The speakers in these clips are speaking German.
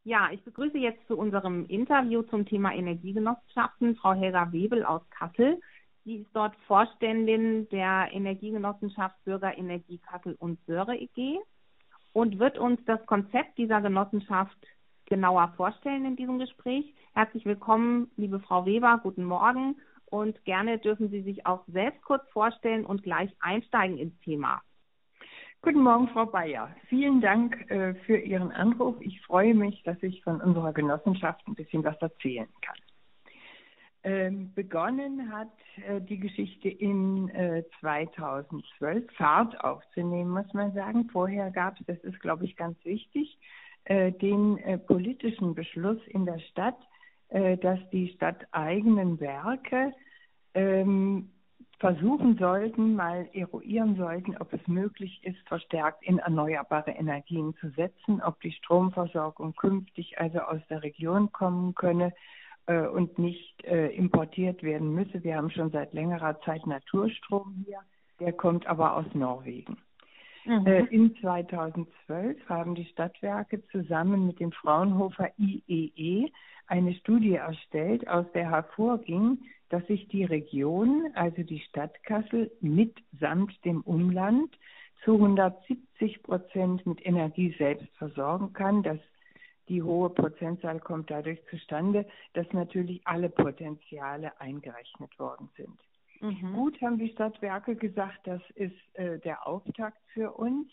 Ja, ich begrüße jetzt zu unserem Interview zum Thema Energiegenossenschaften Frau Helga Webel aus Kassel. Sie ist dort Vorständin der Energiegenossenschaft Bürgerenergie Kassel und Söhre e.G. und wird uns das Konzept dieser Genossenschaft genauer vorstellen in diesem Gespräch. Herzlich willkommen, liebe Frau Weber, guten Morgen und gerne dürfen Sie sich auch selbst kurz vorstellen und gleich einsteigen ins Thema. Guten Morgen, Frau Bayer. Vielen Dank für Ihren Anruf. Ich freue mich, dass ich von unserer Genossenschaft ein bisschen was erzählen kann. Begonnen hat die Geschichte in 2012, Fahrt aufzunehmen, muss man sagen. Vorher gab es, das ist, glaube ich, ganz wichtig, den politischen Beschluss in der Stadt, dass die stadteigenen Werke versuchen sollten, mal eruieren sollten, ob es möglich ist, verstärkt in erneuerbare Energien zu setzen, ob die Stromversorgung künftig also aus der Region kommen könne und nicht importiert werden müsse. Wir haben schon seit längerer Zeit Naturstrom hier, der kommt aber aus Norwegen. In 2012 haben die Stadtwerke zusammen mit dem Fraunhofer IEE eine Studie erstellt, aus der hervorging, dass sich die Region, also die Stadt Kassel, mitsamt dem Umland zu 170% mit Energie selbst versorgen kann. Die hohe Prozentzahl kommt dadurch zustande, dass natürlich alle Potenziale eingerechnet worden sind. Gut, haben die Stadtwerke gesagt, das ist der Auftakt für uns,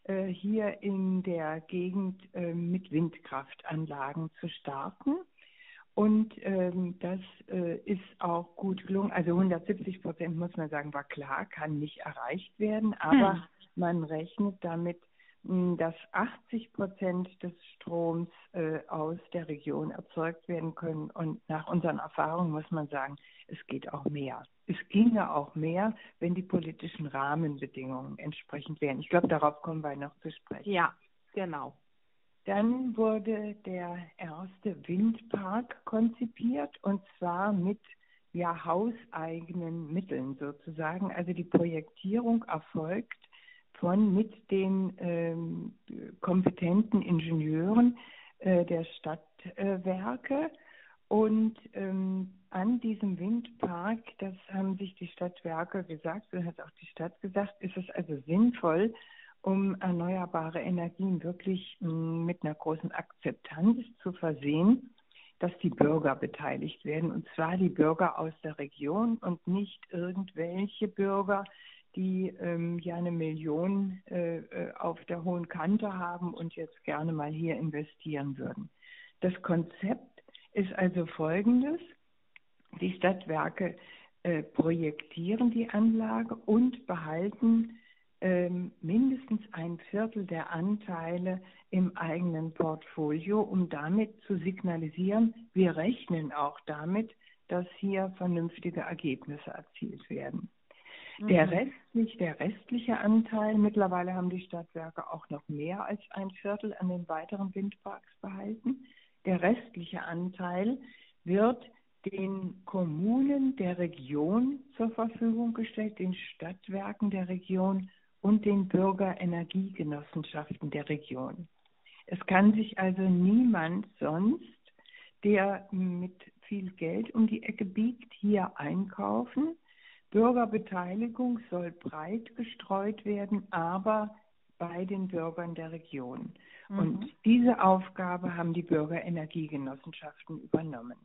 hier in der Gegend mit Windkraftanlagen zu starten. Und das ist auch gut gelungen. Also 170%, muss man sagen, war klar, kann nicht erreicht werden. Aber man rechnet damit, dass 80% des Stroms aus der Region erzeugt werden können. Und nach unseren Erfahrungen muss man sagen, es geht auch mehr. Es ginge auch mehr, wenn die politischen Rahmenbedingungen entsprechend wären. Ich glaube, darauf kommen wir noch zu sprechen. Ja, genau. Dann wurde der erste Windpark konzipiert und zwar mit hauseigenen Mitteln sozusagen. Also die Projektierung erfolgt mit den kompetenten Ingenieuren der Stadtwerke. Und an diesem Windpark, das haben sich die Stadtwerke gesagt, und hat auch die Stadt gesagt, ist es also sinnvoll, um erneuerbare Energien wirklich mit einer großen Akzeptanz zu versehen, dass die Bürger beteiligt werden. Und zwar die Bürger aus der Region und nicht irgendwelche Bürger, die eine Million auf der hohen Kante haben und jetzt gerne mal hier investieren würden. Das Konzept ist also folgendes: Die Stadtwerke projektieren die Anlage und behalten mindestens 1/4 der Anteile im eigenen Portfolio, um damit zu signalisieren, wir rechnen auch damit, dass hier vernünftige Ergebnisse erzielt werden. Der restliche Anteil, mittlerweile haben die Stadtwerke auch noch mehr als 1/4 an den weiteren Windparks behalten. Der restliche Anteil wird den Kommunen der Region zur Verfügung gestellt, den Stadtwerken der Region und den Bürgerenergiegenossenschaften der Region. Es kann sich also niemand sonst, der mit viel Geld um die Ecke biegt, hier einkaufen. Bürgerbeteiligung soll breit gestreut werden, aber bei den Bürgern der Region. Und diese Aufgabe haben die Bürgerenergiegenossenschaften übernommen.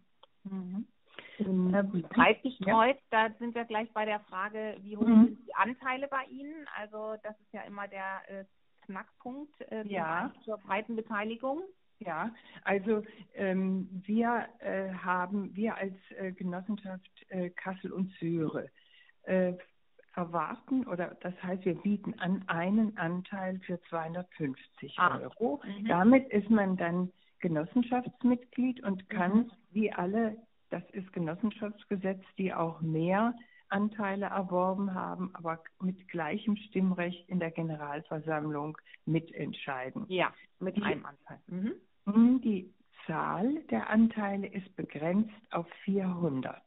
Breit gestreut, da sind wir gleich bei der Frage, wie hoch sind die Anteile bei Ihnen? Also das ist ja immer der Knackpunkt zur breiten Beteiligung. Ja, also wir als Genossenschaft Kassel und Söhre erwarten, oder das heißt, wir bieten an einen Anteil für 250 Euro. Damit ist man dann Genossenschaftsmitglied und kann, wie alle, das ist Genossenschaftsgesetz, die auch mehr Anteile erworben haben, aber mit gleichem Stimmrecht in der Generalversammlung mitentscheiden. Ja, mit einem Anteil. Die Zahl der Anteile ist begrenzt auf 400.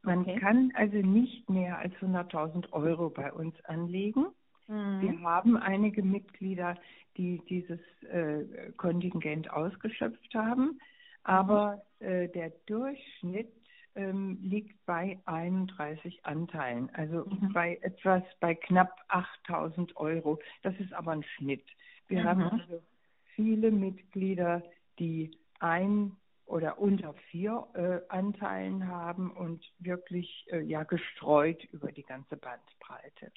Man kann also nicht mehr als 100.000 Euro bei uns anlegen. Wir haben einige Mitglieder, die dieses Kontingent ausgeschöpft haben, aber der Durchschnitt liegt bei 31 Anteilen, also bei knapp 8.000 Euro. Das ist aber ein Schnitt. Wir haben also viele Mitglieder, die ein oder unter 4 Anteilen haben und wirklich gestreut über die ganze Bandbreite.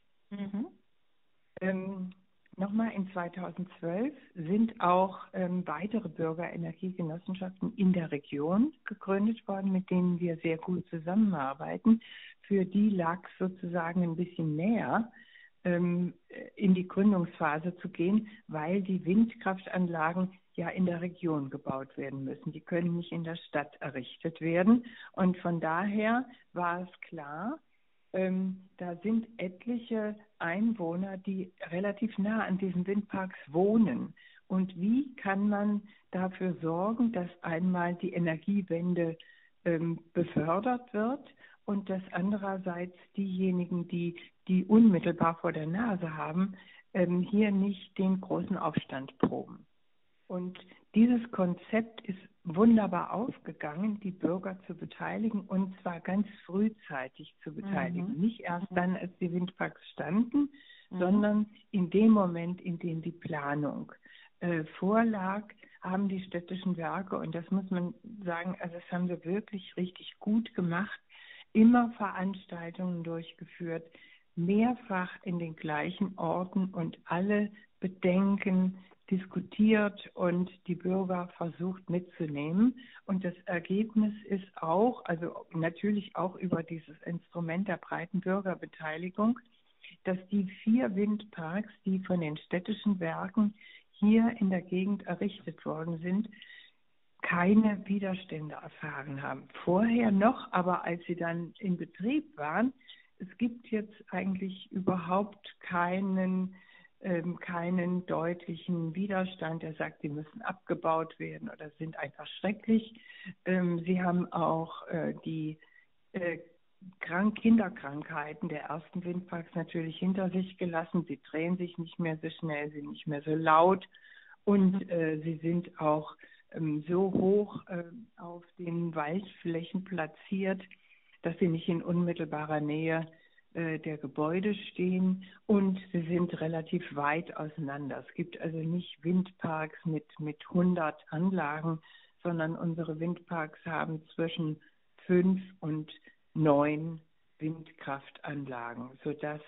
Nochmal in 2012 sind auch weitere Bürgerenergiegenossenschaften in der Region gegründet worden, mit denen wir sehr gut zusammenarbeiten. Für die lag es sozusagen ein bisschen näher, in die Gründungsphase zu gehen, weil die Windkraftanlagen ja in der Region gebaut werden müssen. Die können nicht in der Stadt errichtet werden. Und von daher war es klar, da sind etliche Einwohner, die relativ nah an diesen Windparks wohnen. Und wie kann man dafür sorgen, dass einmal die Energiewende befördert wird und dass andererseits diejenigen, die unmittelbar vor der Nase haben, hier nicht den großen Aufstand proben. Und dieses Konzept ist wunderbar aufgegangen, die Bürger zu beteiligen, und zwar ganz frühzeitig zu beteiligen. Nicht erst dann, als die Windparks standen, sondern in dem Moment, in dem die Planung vorlag, haben die städtischen Werke, und das muss man sagen, also das haben wir wirklich richtig gut gemacht, immer Veranstaltungen durchgeführt, mehrfach in den gleichen Orten und alle Bedenken diskutiert und die Bürger versucht mitzunehmen. Und das Ergebnis ist auch, also natürlich auch über dieses Instrument der breiten Bürgerbeteiligung, dass die 4 Windparks, die von den städtischen Werken hier in der Gegend errichtet worden sind, keine Widerstände erfahren haben. Vorher noch, aber als sie dann in Betrieb waren, es gibt jetzt eigentlich überhaupt keinen deutlichen Widerstand, der sagt, sie müssen abgebaut werden oder sind einfach schrecklich. Sie haben auch die Kinderkrankheiten der ersten Windparks natürlich hinter sich gelassen. Sie drehen sich nicht mehr so schnell, sind nicht mehr so laut und sie sind auch so hoch auf den Waldflächen platziert, dass sie nicht in unmittelbarer Nähe der Gebäude stehen, und sie sind relativ weit auseinander. Es gibt also nicht Windparks mit 100 Anlagen, sondern unsere Windparks haben zwischen 5 und 9 Windkraftanlagen, sodass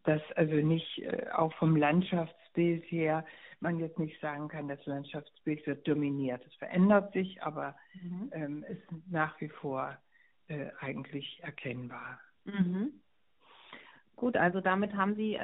das also nicht auch vom Landschaftsbild her man jetzt nicht sagen kann, das Landschaftsbild wird dominiert. Es verändert sich, aber ist nach wie vor eigentlich erkennbar. Gut, also damit haben Sie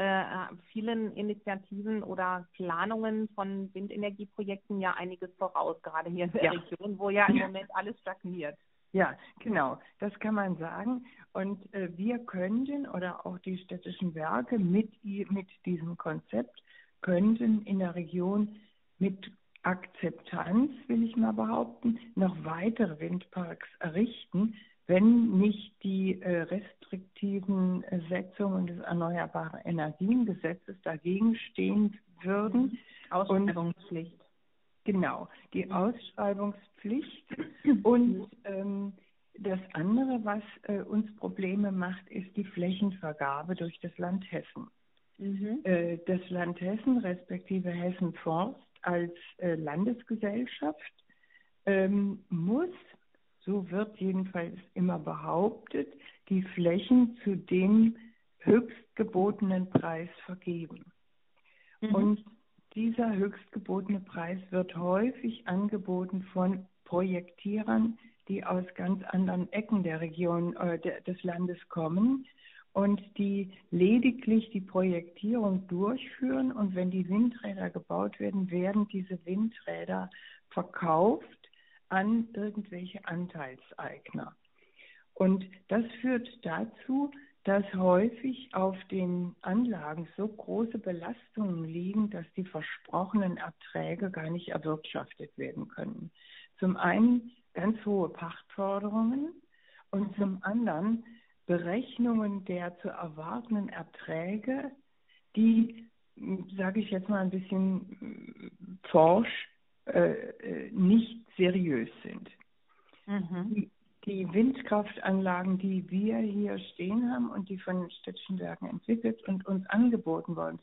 vielen Initiativen oder Planungen von Windenergieprojekten ja einiges voraus, gerade hier in der Region, wo ja im Moment alles stagniert. Ja, genau, das kann man sagen. Und wir könnten, oder auch die städtischen Werke mit diesem Konzept, könnten in der Region mit Akzeptanz, will ich mal behaupten, noch weitere Windparks errichten, wenn nicht die restriktiven Setzungen des Erneuerbaren Energiengesetzes dagegen stehen würden. Ausschreibungspflicht. Genau, die Ausschreibungspflicht. Und das andere, was uns Probleme macht, ist die Flächenvergabe durch das Land Hessen. Das Land Hessen, respektive Hessen Forst als Landesgesellschaft, muss, so wird jedenfalls immer behauptet, die Flächen zu dem höchst gebotenen Preis vergeben. Und dieser höchst gebotene Preis wird häufig angeboten von Projektierern, die aus ganz anderen Ecken der Region des Landes kommen und die lediglich die Projektierung durchführen. Und wenn die Windräder gebaut werden, werden diese Windräder verkauft an irgendwelche Anteilseigner. Und das führt dazu, dass häufig auf den Anlagen so große Belastungen liegen, dass die versprochenen Erträge gar nicht erwirtschaftet werden können. Zum einen ganz hohe Pachtforderungen und zum anderen Berechnungen der zu erwartenden Erträge, die, sage ich jetzt mal ein bisschen forsch, nicht seriös sind. Die Windkraftanlagen, die wir hier stehen haben und die von den städtischen Werken entwickelt und uns angeboten worden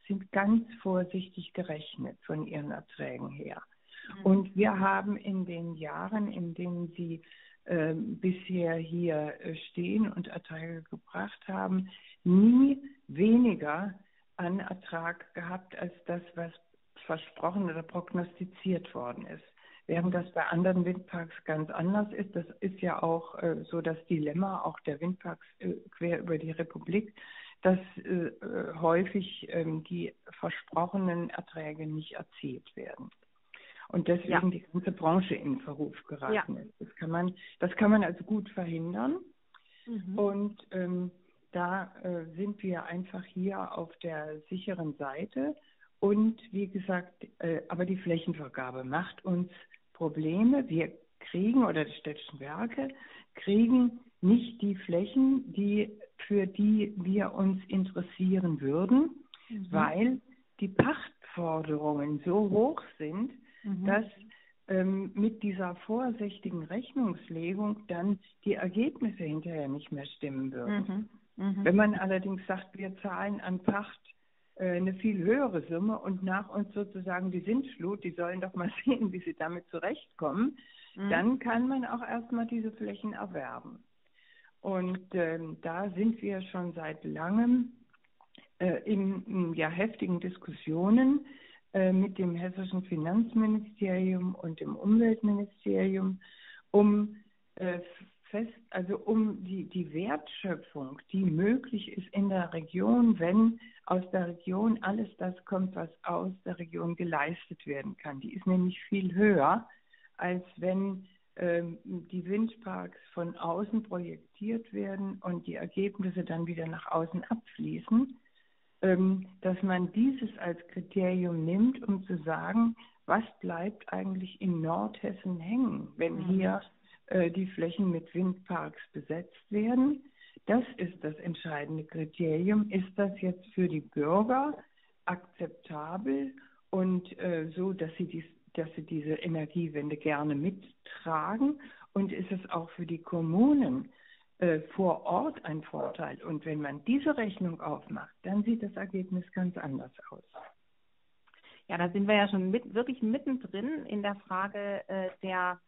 sind ganz vorsichtig gerechnet von ihren Erträgen her. Und wir haben in den Jahren, in denen sie bisher hier stehen und Erträge gebracht haben, nie weniger an Ertrag gehabt als das, was versprochen oder prognostiziert worden ist. Während das bei anderen Windparks ganz anders ist. Das ist ja auch so das Dilemma auch der Windparks quer über die Republik, dass häufig die versprochenen Erträge nicht erzielt werden. Und deswegen die ganze Branche in Verruf geraten ist. Das kann man also gut verhindern. Und da sind wir einfach hier auf der sicheren Seite. Und wie gesagt, aber die Flächenvergabe macht uns Probleme. Wir kriegen, oder die städtischen Werke kriegen nicht die Flächen, für die wir uns interessieren würden, weil die Pachtforderungen so hoch sind, dass mit dieser vorsichtigen Rechnungslegung dann die Ergebnisse hinterher nicht mehr stimmen würden. Wenn man allerdings sagt, wir zahlen an Pacht eine viel höhere Summe und nach uns sozusagen die Sintflut, die sollen doch mal sehen, wie sie damit zurechtkommen, dann kann man auch erstmal diese Flächen erwerben. Und da sind wir schon seit langem in heftigen Diskussionen mit dem hessischen Finanzministerium und dem Umweltministerium, um die Wertschöpfung, die möglich ist in der Region, wenn aus der Region alles das kommt, was aus der Region geleistet werden kann. Die ist nämlich viel höher, als wenn die Windparks von außen projektiert werden und die Ergebnisse dann wieder nach außen abfließen, dass man dieses als Kriterium nimmt, um zu sagen, was bleibt eigentlich in Nordhessen hängen, wenn hier die Flächen mit Windparks besetzt werden. Das ist das entscheidende Kriterium. Ist das jetzt für die Bürger akzeptabel und so, dass sie diese Energiewende gerne mittragen? Und ist es auch für die Kommunen vor Ort ein Vorteil? Und wenn man diese Rechnung aufmacht, dann sieht das Ergebnis ganz anders aus. Ja, da sind wir ja schon wirklich mittendrin in der Frage der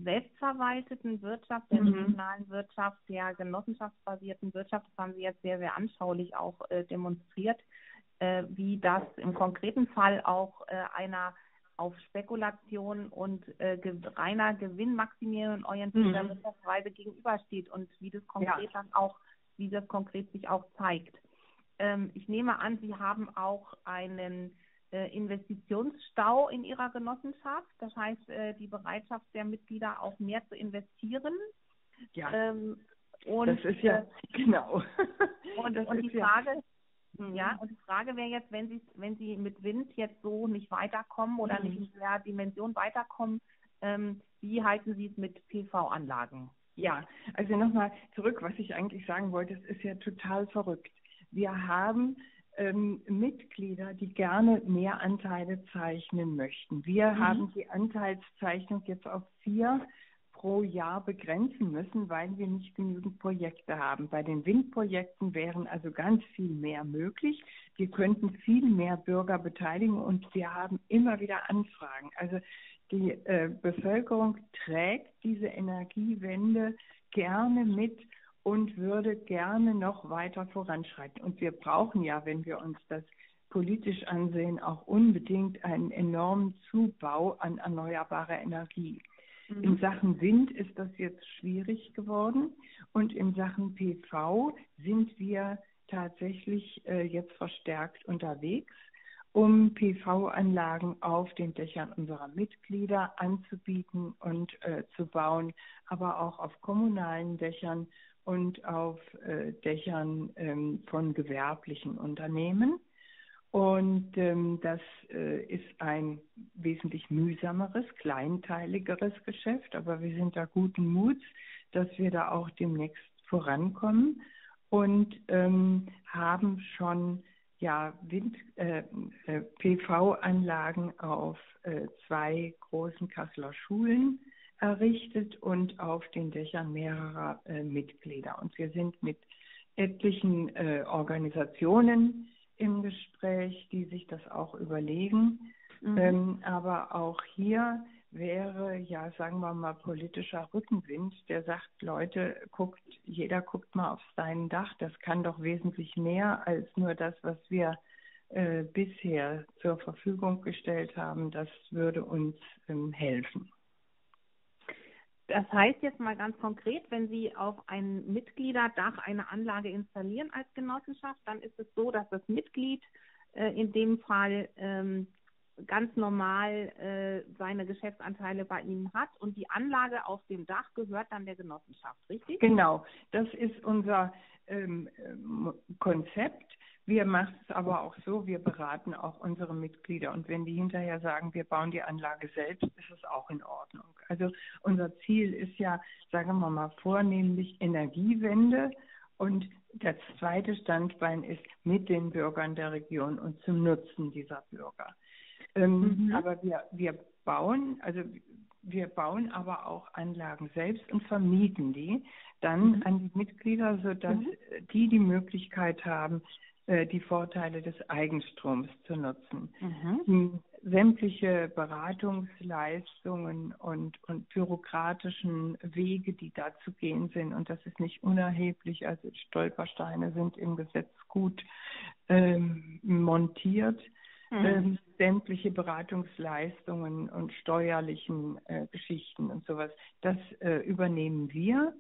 selbstverwalteten Wirtschaft, der regionalen Wirtschaft, der genossenschaftsbasierten Wirtschaft. Das haben Sie jetzt sehr, sehr anschaulich auch demonstriert, wie das im konkreten Fall auch einer auf Spekulation und reiner Gewinnmaximierung orientierter Wirtschaftsweise gegenübersteht und wie das konkret dann auch, wie das konkret sich auch zeigt. Ich nehme an, Sie haben auch einen Investitionsstau in Ihrer Genossenschaft, das heißt die Bereitschaft der Mitglieder auch mehr zu investieren. Ja, und das ist ja genau. Und die Frage, und die Frage wäre jetzt, wenn Sie mit Wind jetzt so nicht weiterkommen oder nicht in der Dimension weiterkommen, wie halten Sie es mit PV-Anlagen? Ja, also nochmal zurück, was ich eigentlich sagen wollte, es ist ja total verrückt. Wir haben Mitglieder, die gerne mehr Anteile zeichnen möchten. Wir haben die Anteilszeichnung jetzt auf 4 pro Jahr begrenzen müssen, weil wir nicht genügend Projekte haben. Bei den Windprojekten wären also ganz viel mehr möglich. Wir könnten viel mehr Bürger beteiligen und wir haben immer wieder Anfragen. Also die Bevölkerung trägt diese Energiewende gerne mit und würde gerne noch weiter voranschreiten. Und wir brauchen ja, wenn wir uns das politisch ansehen, auch unbedingt einen enormen Zubau an erneuerbarer Energie. In Sachen Wind ist das jetzt schwierig geworden und in Sachen PV sind wir tatsächlich jetzt verstärkt unterwegs, um PV-Anlagen auf den Dächern unserer Mitglieder anzubieten und zu bauen, aber auch auf kommunalen Dächern und auf Dächern von gewerblichen Unternehmen. Und das ist ein wesentlich mühsameres, kleinteiligeres Geschäft, aber wir sind da guten Muts, dass wir da auch demnächst vorankommen und haben schon PV-Anlagen auf 2 großen Kasseler Schulen errichtet und auf den Dächern mehrerer Mitglieder. Und wir sind mit etlichen Organisationen im Gespräch, die sich das auch überlegen. Aber auch hier wäre, sagen wir mal, politischer Rückenwind, der sagt, Leute, jeder guckt mal auf sein Dach, das kann doch wesentlich mehr als nur das, was wir bisher zur Verfügung gestellt haben. Das würde uns helfen. Das heißt jetzt mal ganz konkret, wenn Sie auf ein Mitgliederdach eine Anlage installieren als Genossenschaft, dann ist es so, dass das Mitglied in dem Fall ganz normal seine Geschäftsanteile bei Ihnen hat und die Anlage auf dem Dach gehört dann der Genossenschaft, richtig? Genau, das ist unser Konzept. Wir machen es aber auch so, wir beraten auch unsere Mitglieder und wenn die hinterher sagen, wir bauen die Anlage selbst, ist es auch in Ordnung. Also unser Ziel ist ja, sagen wir mal, vornehmlich Energiewende und das zweite Standbein ist mit den Bürgern der Region und zum Nutzen dieser Bürger. Aber wir bauen aber auch Anlagen selbst und vermieten die dann an die Mitglieder, sodass die Möglichkeit haben, die Vorteile des Eigenstroms zu nutzen. Sämtliche Beratungsleistungen und bürokratischen Wege, die da zu gehen sind, und das ist nicht unerheblich, also Stolpersteine sind im Gesetz gut montiert. Sämtliche Beratungsleistungen und steuerlichen Geschichten und sowas, das übernehmen wir,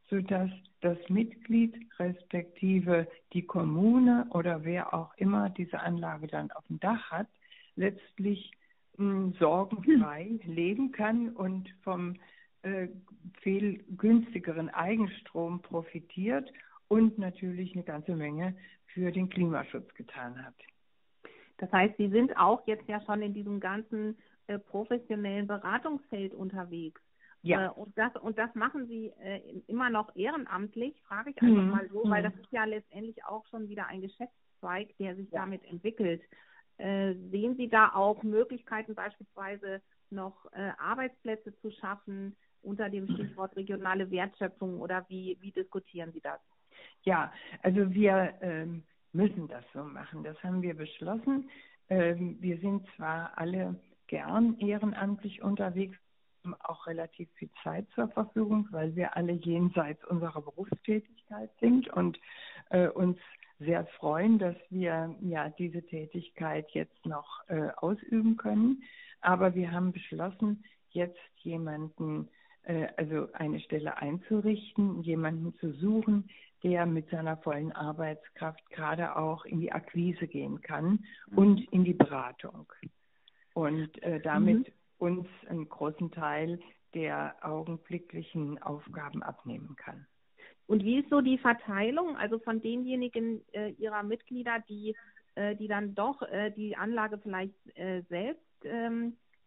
sodass das Mitglied respektive die Kommune oder wer auch immer diese Anlage dann auf dem Dach hat, letztlich sorgenfrei leben kann und vom viel günstigeren Eigenstrom profitiert und natürlich eine ganze Menge für den Klimaschutz getan hat. Das heißt, Sie sind auch jetzt ja schon in diesem ganzen professionellen Beratungsfeld unterwegs. Ja. Und das machen Sie immer noch ehrenamtlich, frage ich einfach mal so, weil das ist ja letztendlich auch schon wieder ein Geschäftszweig, der sich damit entwickelt. Sehen Sie da auch Möglichkeiten, beispielsweise noch Arbeitsplätze zu schaffen unter dem Stichwort regionale Wertschöpfung oder wie diskutieren Sie das? Ja, also wir müssen das so machen. Das haben wir beschlossen. Wir sind zwar alle gern ehrenamtlich unterwegs, haben auch relativ viel Zeit zur Verfügung, weil wir alle jenseits unserer Berufstätigkeit sind und uns sehr freuen, dass wir diese Tätigkeit jetzt noch ausüben können. Aber wir haben beschlossen, jetzt jemanden, also eine Stelle einzurichten, jemanden zu suchen, der mit seiner vollen Arbeitskraft gerade auch in die Akquise gehen kann und in die Beratung. Und damit uns einen großen Teil der augenblicklichen Aufgaben abnehmen kann. Und wie ist so die Verteilung, also von denjenigen Ihrer Mitglieder, die dann doch die Anlage vielleicht selbst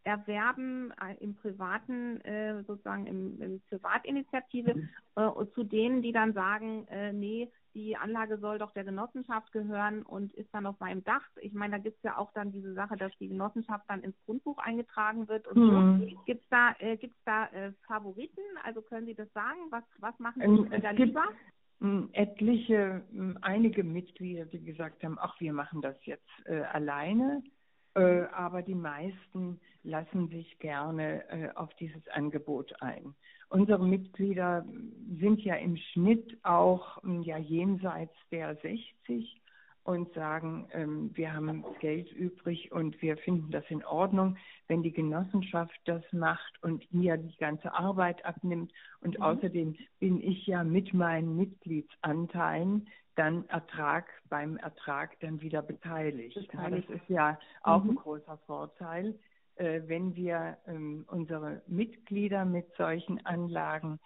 erwerben im privaten, sozusagen im Privatinitiative, zu denen, die dann sagen, nee, die Anlage soll doch der Genossenschaft gehören und ist dann auf meinem Dach. Ich meine, da gibt es ja auch dann diese Sache, dass die Genossenschaft dann ins Grundbuch eingetragen wird und so. Gibt's da Favoriten? Also können Sie das sagen? Was machen Sie da lieber? Einige Mitglieder, die gesagt haben, ach, wir machen das jetzt alleine. Aber die meisten lassen sich gerne auf dieses Angebot ein. Unsere Mitglieder sind ja im Schnitt auch jenseits der 60 und sagen, wir haben Geld übrig und wir finden das in Ordnung, wenn die Genossenschaft das macht und mir die ganze Arbeit abnimmt. Und außerdem bin ich ja mit meinen Mitgliedsanteilen dann beim Ertrag dann wieder beteiligt. Ja, das ist ja auch ein großer Vorteil, wenn wir unsere Mitglieder mit solchen Anlagen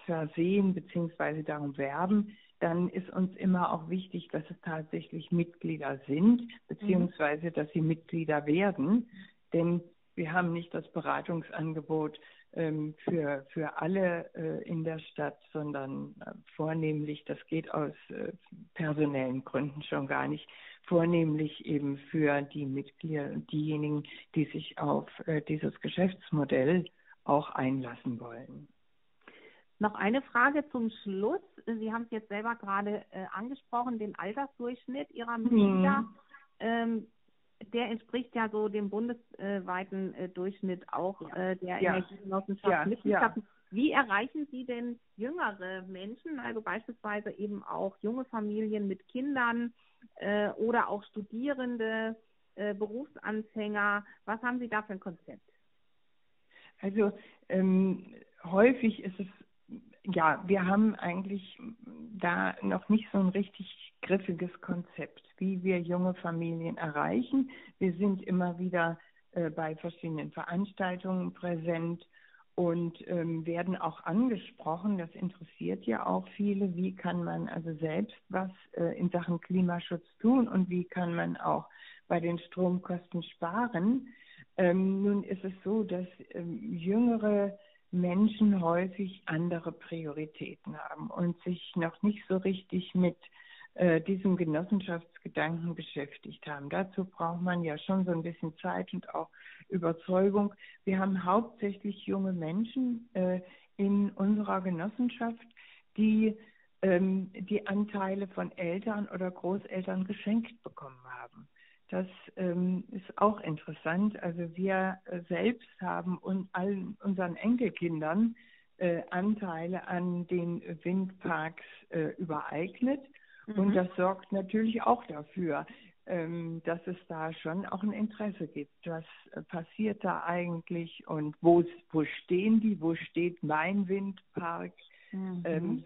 versehen bzw. darum werben, dann ist uns immer auch wichtig, dass es tatsächlich Mitglieder sind, beziehungsweise dass sie Mitglieder werden. Denn wir haben nicht das Beratungsangebot für alle in der Stadt, sondern vornehmlich, das geht aus personellen Gründen schon gar nicht, vornehmlich eben für die Mitglieder und diejenigen, die sich auf dieses Geschäftsmodell auch einlassen wollen. Noch eine Frage zum Schluss. Sie haben es jetzt selber gerade angesprochen, den Altersdurchschnitt Ihrer Mitglieder. Der entspricht ja so dem bundesweiten Durchschnitt auch der Energiegenossenschaftsmitgliedschaften. Wie erreichen Sie denn jüngere Menschen, also beispielsweise eben auch junge Familien mit Kindern oder auch Studierende, Berufsanfänger? Was haben Sie da für ein Konzept? Also häufig ist es, ja, wir haben eigentlich da noch nicht so ein richtig griffiges Konzept, wie wir junge Familien erreichen. Wir sind immer wieder bei verschiedenen Veranstaltungen präsent und werden auch angesprochen. Das interessiert ja auch viele. Wie kann man also selbst was in Sachen Klimaschutz tun und wie kann man auch bei den Stromkosten sparen? Nun ist es so, dass jüngere Menschen häufig andere Prioritäten haben und sich noch nicht so richtig mit diesem Genossenschaftsgedanken beschäftigt haben. Dazu braucht man ja schon so ein bisschen Zeit und auch Überzeugung. Wir haben hauptsächlich junge Menschen in unserer Genossenschaft, die die Anteile von Eltern oder Großeltern geschenkt bekommen haben. Das ist auch interessant. Also wir selbst haben allen unseren Enkelkindern Anteile an den Windparks übereignet. Und das sorgt natürlich auch dafür, dass es da schon auch ein Interesse gibt. Was passiert da eigentlich und wo stehen die? Wo steht mein Windpark?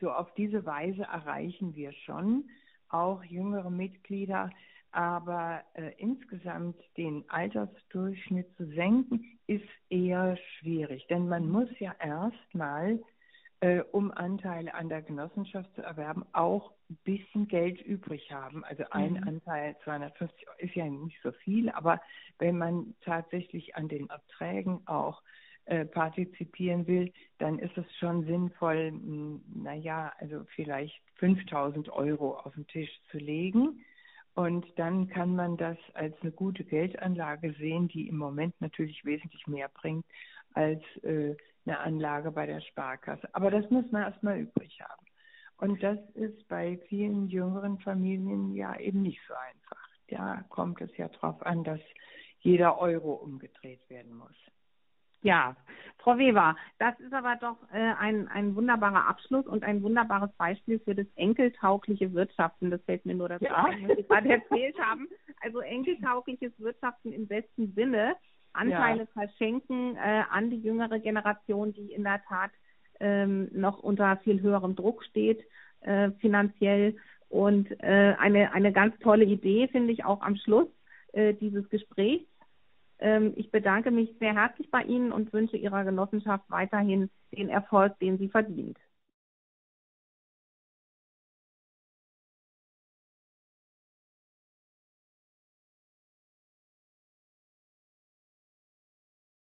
So auf diese Weise erreichen wir schon auch jüngere Mitglieder. Aber insgesamt den Altersdurchschnitt zu senken, ist eher schwierig. Denn man muss ja erstmal, um Anteile an der Genossenschaft zu erwerben, auch ein bisschen Geld übrig haben. Also ein Anteil, 250 Euro, ist ja nicht so viel, aber wenn man tatsächlich an den Erträgen auch partizipieren will, dann ist es schon sinnvoll, also vielleicht 5.000 Euro auf den Tisch zu legen. Und dann kann man das als eine gute Geldanlage sehen, die im Moment natürlich wesentlich mehr bringt als eine Anlage bei der Sparkasse. Aber das muss man erstmal übrig haben. Und das ist bei vielen jüngeren Familien ja eben nicht so einfach. Da kommt es ja drauf an, dass jeder Euro umgedreht werden muss. Ja, Frau Weber, das ist aber doch ein wunderbarer Abschluss und ein wunderbares Beispiel für das enkeltaugliche Wirtschaften. Das fällt mir nur dazu ein, was Sie gerade erzählt haben. Also enkeltaugliches Wirtschaften im besten Sinne. Anteile verschenken an die jüngere Generation, die in der Tat noch unter viel höherem Druck steht, finanziell. Und eine ganz tolle Idee, finde ich, auch am Schluss dieses Gesprächs. Ich bedanke mich sehr herzlich bei Ihnen und wünsche Ihrer Genossenschaft weiterhin den Erfolg, den sie verdient.